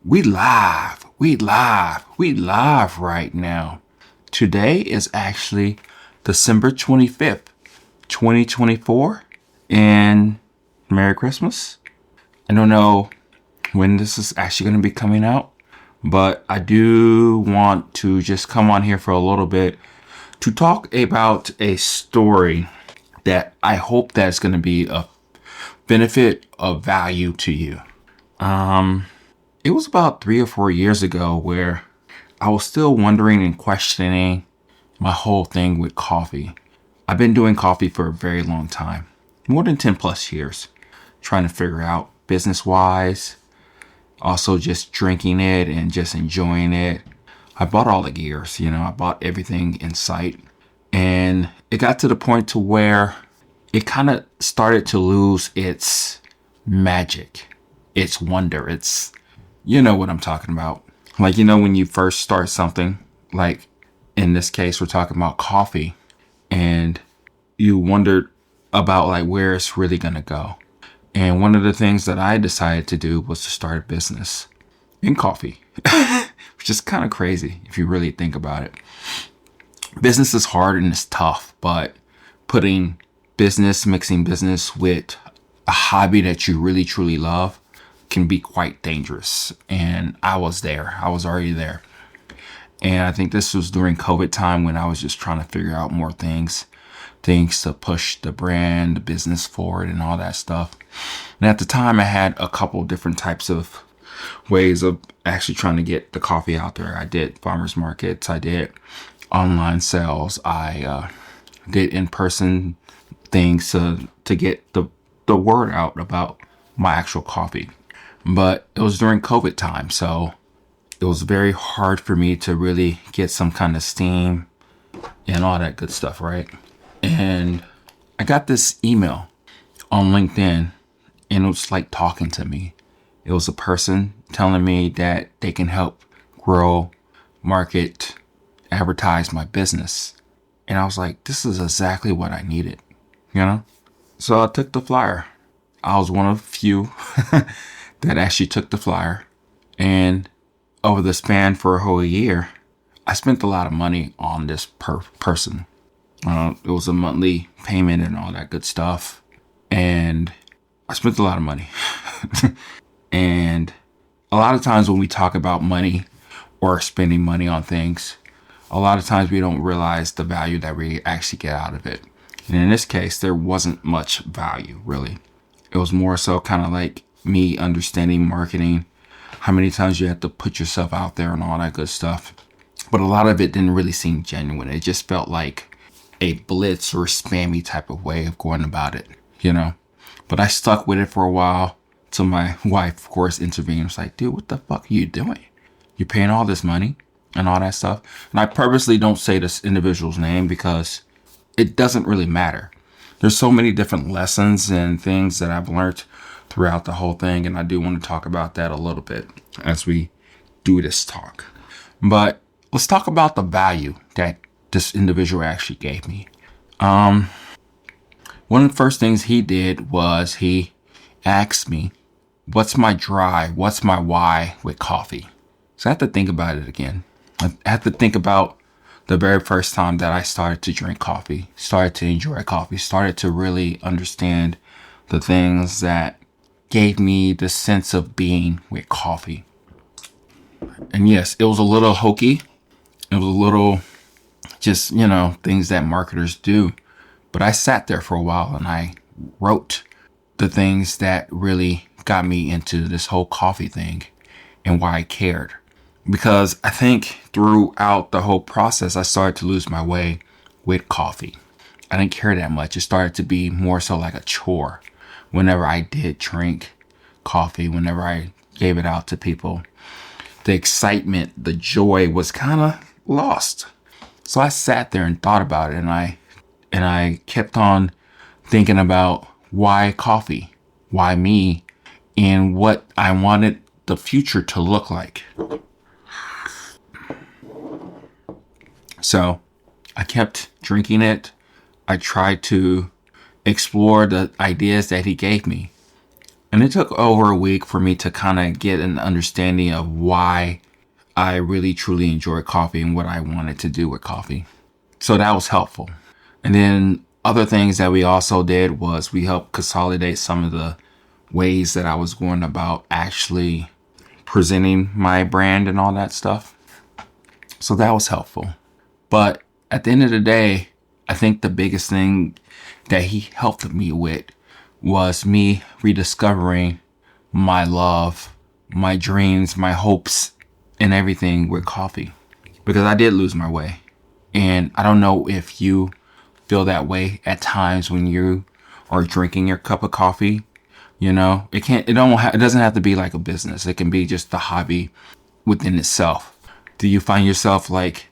We live right now. Today is actually December 25th, 2024. And Merry Christmas. I don't know when this is actually going to be coming out, but I do want to just come on here for a little bit to talk about a story that I hope that's going to be a benefit of value to you. It was about 3 or 4 years ago where I was still wondering and questioning my whole thing with coffee. I've been doing coffee for a very long time, more than 10 plus years, trying to figure out business wise, also just drinking it and just enjoying it. I bought all the gears, I bought everything in sight, and it got to the point to where it kind of started to lose its magic, its wonder. You know what I'm talking about. Like, when you first start something, like in this case, we're talking about coffee, and you wondered about like where it's really going to go. And one of the things that I decided to do was to start a business in coffee, which is kind of crazy if you really think about it. Business is hard and it's tough, but mixing business with a hobby that you really truly love can be quite dangerous. And I was already there. And I think this was during COVID time when I was just trying to figure out more things to push the brand, the business forward and all that stuff. And at the time I had a couple different types of ways of actually trying to get the coffee out there. I did farmers markets. I did online sales. I did in-person things to get the word out about my actual coffee. But it was during COVID time, so it was very hard for me to really get some kind of steam and all that good stuff, right? And I got this email on LinkedIn, and it was like talking to me. It was a person telling me that they can help grow, market, advertise my business. And I was like, this is exactly what I needed, So I took the flyer. I was one of few that actually took the flyer. And over the span for a whole year, I spent a lot of money on this person. It was a monthly payment and all that good stuff. And I spent a lot of money. And a lot of times when we talk about money or spending money on things, a lot of times we don't realize the value that we actually get out of it. And in this case, there wasn't much value, really. It was more so kind of like me understanding marketing, how many times you have to put yourself out there and all that good stuff. But a lot of it didn't really seem genuine. It just felt like a blitz or spammy type of way of going about it, But I stuck with it for a while till my wife, of course, intervened. I was like, dude, what the fuck are you doing? You're paying all this money and all that stuff. And I purposely don't say this individual's name because it doesn't really matter. There's so many different lessons and things that I've learned throughout the whole thing. And I do want to talk about that a little bit as we do this talk. But let's talk about the value that this individual actually gave me. One of the first things he did was he asked me, what's my drive? What's my why with coffee? So I had to think about it again. I had to think about the very first time that I started to drink coffee, started to enjoy coffee, started to really understand the things that gave me the sense of being with coffee. And yes, it was a little hokey. It was a little just, things that marketers do. But I sat there for a while and I wrote the things that really got me into this whole coffee thing and why I cared. Because I think throughout the whole process, I started to lose my way with coffee. I didn't care that much. It started to be more so like a chore. Whenever I did drink coffee, whenever I gave it out to people, the excitement, the joy was kind of lost. So I sat there and thought about it, and I kept on thinking about why coffee, why me, and what I wanted the future to look like. So I kept drinking it. I tried to explore the ideas that he gave me. And it took over a week for me to kind of get an understanding of why I really truly enjoy coffee and what I wanted to do with coffee. So that was helpful. And then other things that we also did was we helped consolidate some of the ways that I was going about actually presenting my brand and all that stuff. So that was helpful. But at the end of the day, I think the biggest thing that he helped me with was me rediscovering my love, my dreams, my hopes, and everything with coffee. Because I did lose my way. And I don't know if you feel that way at times when you are drinking your cup of coffee. You know, it doesn't have to be like a business. It can be just a hobby within itself. Do you find yourself like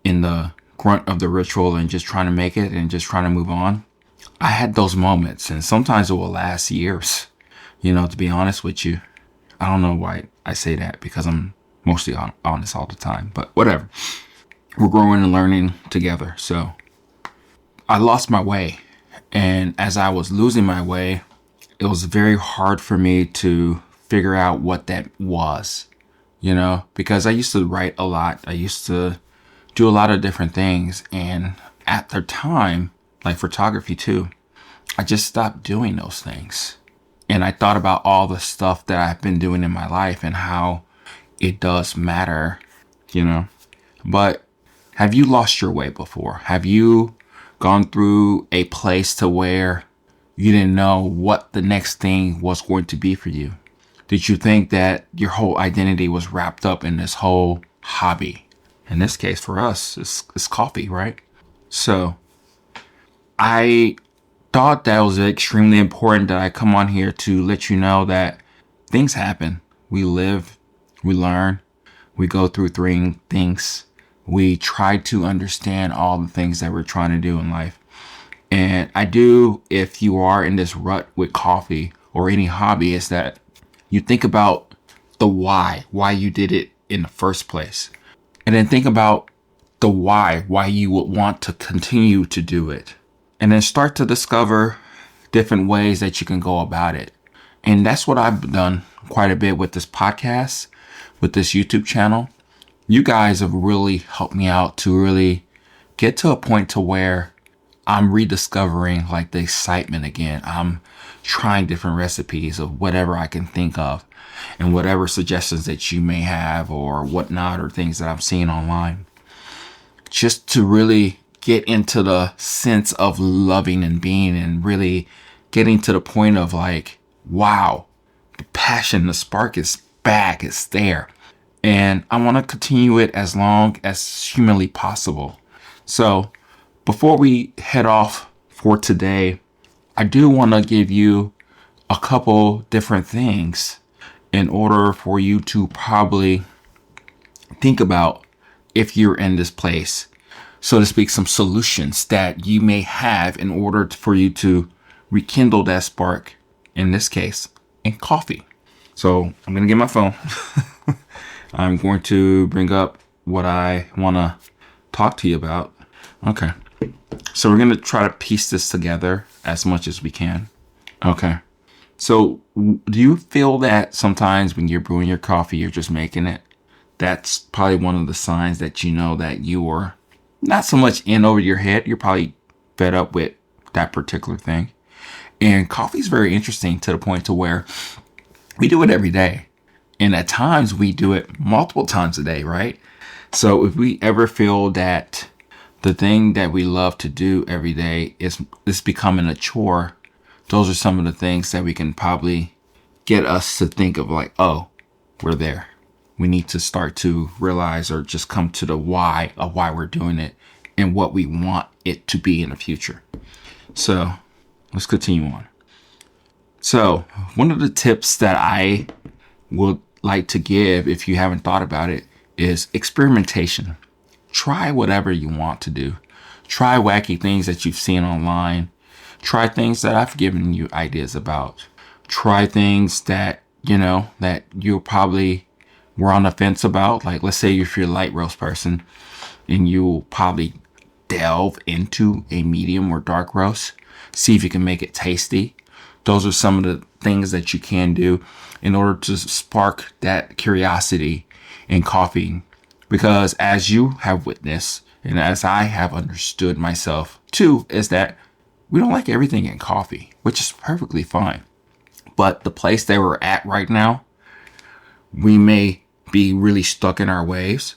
in the grunt of the ritual and just trying to make it and just trying to move on? I had those moments, and sometimes it will last years, to be honest with you. I don't know why I say that, because I'm mostly honest all the time, but whatever. We're growing and learning together. So I lost my way. And as I was losing my way, it was very hard for me to figure out what that was, because I used to write a lot. I used to do a lot of different things. And at the time, like photography too, I just stopped doing those things. And I thought about all the stuff that I've been doing in my life and how it does matter, But have you lost your way before? Have you gone through a place to where you didn't know what the next thing was going to be for you? Did you think that your whole identity was wrapped up in this whole hobby? In this case, for us, it's coffee, right? So I thought that was extremely important that I come on here to let you know that things happen. We live, we learn, we go through things. We try to understand all the things that we're trying to do in life. And if you are in this rut with coffee or any hobby, is that you think about the why you did it in the first place. And then think about the why you would want to continue to do it. And then start to discover different ways that you can go about it. And that's what I've done quite a bit with this podcast, with this YouTube channel. You guys have really helped me out to really get to a point to where I'm rediscovering like the excitement again. I'm trying different recipes of whatever I can think of and whatever suggestions that you may have or whatnot, or things that I'm seeing online, just to really get into the sense of loving and being, and really getting to the point of like, wow, the passion, the spark is back, it's there. And I want to continue it as long as humanly possible. So before we head off for today, I do want to give you a couple different things in order for you to probably think about if you're in this place, so to speak, some solutions that you may have in order for you to rekindle that spark, in this case, in coffee. So I'm going to get my phone. I'm going to bring up what I want to talk to you about. Okay. So we're going to try to piece this together as much as we can. Okay. So do you feel that sometimes when you're brewing your coffee, you're just making it? That's probably one of the signs that you know that you are not so much in over your head. You're probably fed up with that particular thing. And coffee is very interesting to the point to where we do it every day. And at times we do it multiple times a day, right? So if we ever feel that the thing that we love to do every day is becoming a chore, those are some of the things that we can probably get us to think of like, oh, we're there. We need to start to realize or just come to the why of why we're doing it and what we want it to be in the future. So let's continue on. So one of the tips that I would like to give, if you haven't thought about it, is experimentation. Try whatever you want to do. Try wacky things that you've seen online. Try things that I've given you ideas about. Try things that, that you probably were on the fence about. Like, let's say if you're a light roast person and you'll probably delve into a medium or dark roast. See if you can make it tasty. those are some of the things that you can do in order to spark that curiosity in coffee. Because as you have witnessed, and as I have understood myself too, is that we don't like everything in coffee, which is perfectly fine. But the place that we're at right now, we may be really stuck in our ways.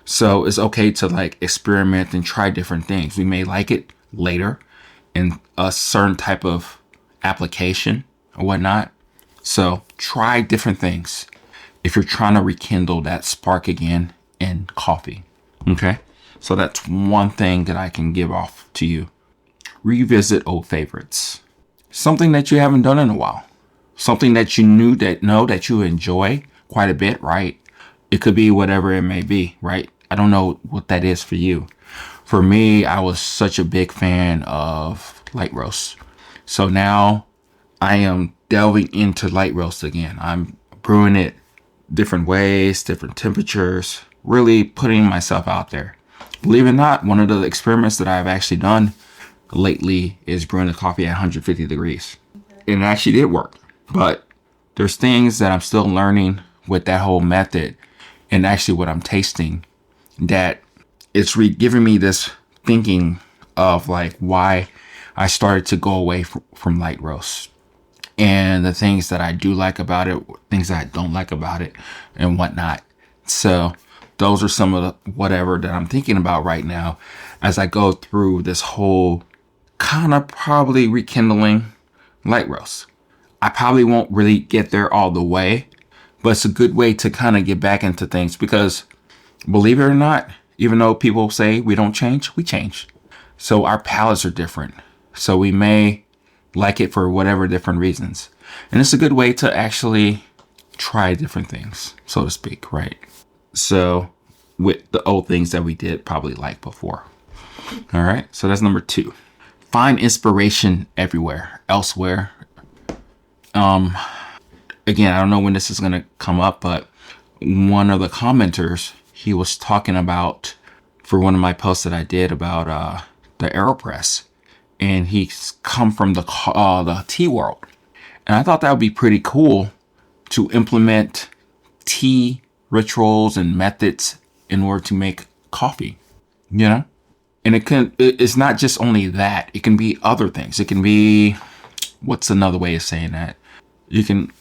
So it's okay to like experiment and try different things. We may like it later in a certain type of application or whatnot. So try different things if you're trying to rekindle that spark again in coffee. Okay. So that's one thing that I can give off to you. Revisit old favorites. Something that you haven't done in a while. Something that you know that you enjoy quite a bit, right? It could be whatever it may be, right? I don't know what that is for you. For me, I was such a big fan of light roast. So now I am delving into light roast again. I'm brewing it different ways, different temperatures, really putting myself out there. Believe it or not, one of the experiments that I've actually done lately is brewing the coffee at 150 degrees. And it actually did work. But there's things that I'm still learning with that whole method and actually what I'm tasting that it's giving me this thinking of like why I started to go away from light roast and the things that I do like about it, things that I don't like about it and whatnot. So those are some of the whatever that I'm thinking about right now as I go through this whole kind of probably rekindling light roast. I probably won't really get there all the way, but it's a good way to kind of get back into things because believe it or not, even though people say we don't change, we change. So our palates are different. So we may like it for whatever different reasons. And it's a good way to actually try different things, so to speak, right? So with the old things that we did probably like before. All right. So that's number 2. Find inspiration everywhere, elsewhere. Again, I don't know when this is going to come up, but one of the commenters, he was talking about for one of my posts that I did about the AeroPress, and he's come from the tea world, and I thought that would be pretty cool to implement tea rituals and methods in order to make coffee, you know. And it's not just only that; it can be other things. It can be, what's another way of saying that? You can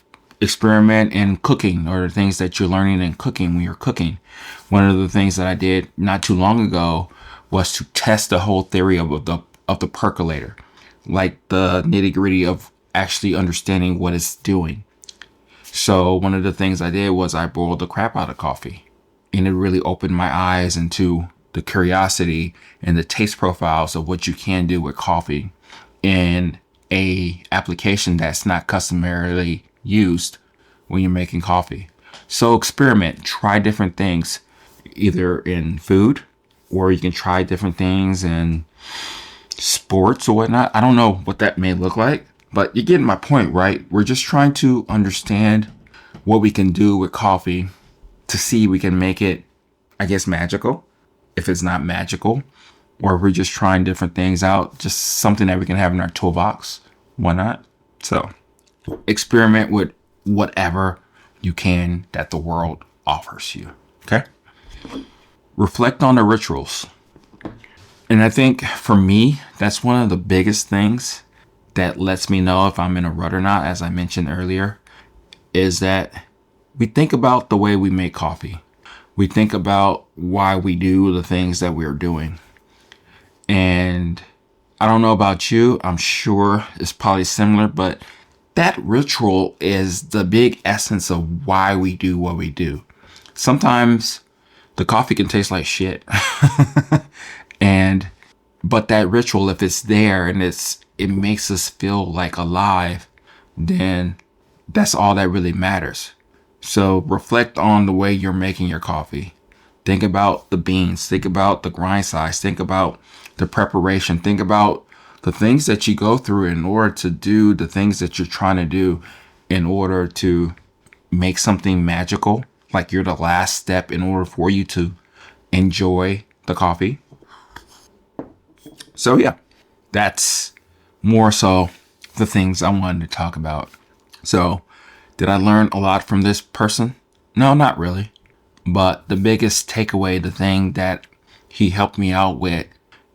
experiment in cooking or things that you're learning in cooking when you're cooking. One of the things that I did not too long ago was to test the whole theory of the percolator, like the nitty gritty of actually understanding what it's doing. So one of the things I did was I boiled the crap out of coffee, and it really opened my eyes into the curiosity and the taste profiles of what you can do with coffee in a application that's not customarily used when you're making coffee. So experiment, try different things, either in food or you can try different things in sports or whatnot. I don't know what that may look like, but you're getting my point, right? We're just trying to understand what we can do with coffee to see if we can make it, I guess, magical. If it's not magical, or if we're just trying different things out, just something that we can have in our toolbox. Why not? So experiment with whatever you can that the world offers you. Okay. Reflect on the rituals. And I think for me, that's one of the biggest things that lets me know if I'm in a rut or not, as I mentioned earlier, is that we think about the way we make coffee. We think about why we do the things that we're doing. And I don't know about you, I'm sure it's probably similar, but that ritual is the big essence of why we do what we do. Sometimes the coffee can taste like shit. But that ritual, if it's there and it makes us feel like alive, then that's all that really matters. So reflect on the way you're making your coffee. Think about the beans. Think about the grind size. Think about the preparation. Think about the things that you go through in order to do the things that you're trying to do in order to make something magical. Like you're the last step in order for you to enjoy the coffee. So yeah, that's more so the things I wanted to talk about. So, did I learn a lot from this person? No, not really. But the biggest takeaway, the thing that he helped me out with,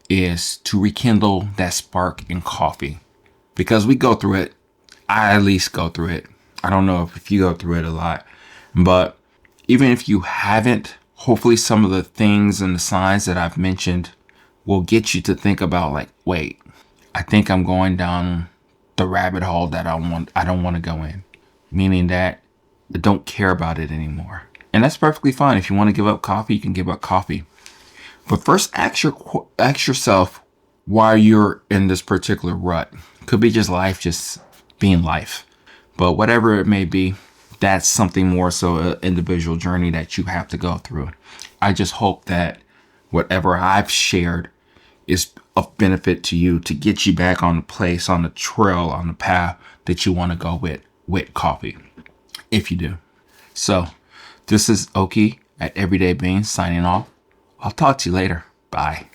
is to rekindle that spark in coffee. Because we go through it. I at least go through it. I don't know if you go through it a lot. But even if you haven't, hopefully some of the things and the signs that I've mentioned will get you to think about, like, wait, I think I'm going down the rabbit hole that I don't want to go in. Meaning that I don't care about it anymore. And that's perfectly fine. If you want to give up coffee, you can give up coffee. But first, ask yourself why you're in this particular rut. Could be just life, just being life. But whatever it may be, that's something more so an individual journey that you have to go through. I just hope that whatever I've shared is of benefit to you to get you back on the place, on the trail, on the path that you want to go with coffee, if you do. So this is Oki at Everyday Beans signing off. I'll talk to you later. Bye.